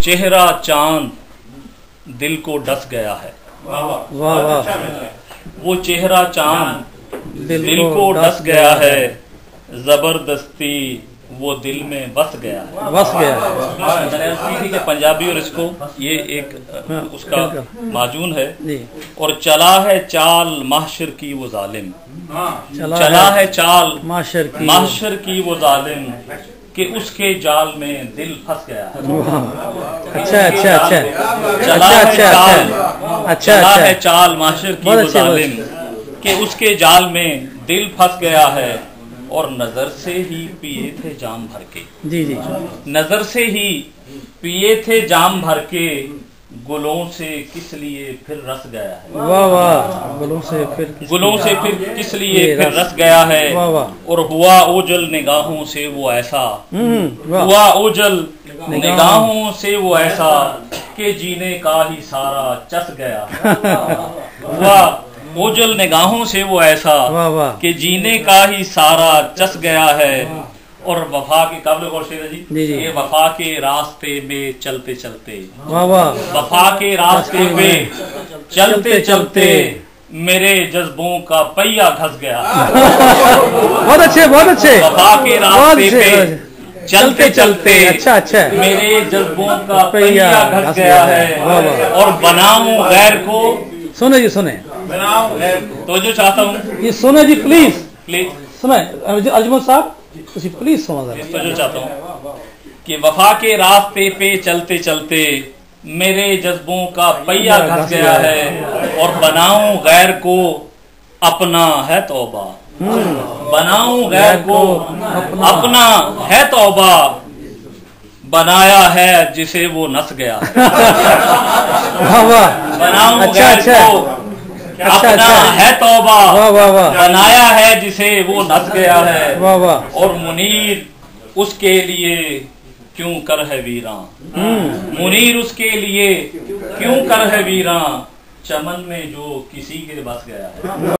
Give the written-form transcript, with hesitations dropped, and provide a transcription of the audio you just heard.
चेहरा चांद दिल को डस गया है। वाह वाह। वो चेहरा चांद दिल को डस गया है, जबरदस्ती वो दिल में बस गया है। बस गया है। मैंने कि पंजाबी और इसको ये एक उसका माजून है। जी। और चला है चाल माहशर की वो जालिम, चला है चाल माहशर की वो जालिम कि उसके जाल में दिल फंस गया है। अच्छा अच्छा अच्छा चला है चाल, अच्छा चला अच्छा है चाल माहशर की वो जालिम कि उसके जाल में दिल फंस गया है। और नजर से ही पिए थे जाम भर के। जी जी। नजर से ही पिए थे जाम भर के, गुलों से किस लिए फिर रस गया है। वाह वाह। गुलों से फिर किस लिए फिर रस गया है। वाह वाह। और हुआ ओझल निगाहों से वो ऐसा, हुआ ओझल निगाहों से वो ऐसा कि जीने का ही सारा चस गया। हुआ ओझल निगाहों से वो ऐसा कि जीने का ही सारा चस गया है। और वफा के काबिल गौर शेर जी, ये वफा के रास्ते में चलते चलते, वफा के रास्ते में चलते चलते मेरे जज्बों का पहिया घस गया। बहुत अच्छे बहुत अच्छे। वफा के रास्ते पे चलते चलते अच्छा अच्छा मेरे जज्बों का पहिया घस गया है। और बनाऊं गैर को, सुने जी सुने, तो जो चाहता हूँ ये सुने जी प्लीज प्लीज सुने अजमल साहब प्लीज सुनो। तो जो चाहता हूँ कि वफा के रास्ते पे चलते चलते मेरे जज्बों का पहिया घस गया है। और बनाऊं गैर को अपना है तौबा, बनाऊं गैर को अपना है तौबा, बनाया है जिसे वो नस गया है। बनाऊं गैर को अपना है तौबा, बनाया है जिसे वो नस गया है। और मुनीर उसके लिए क्यों कर है वीरां, मुनीर उसके लिए क्यों कर है वीरां, चमन में जो किसी के बस गया है।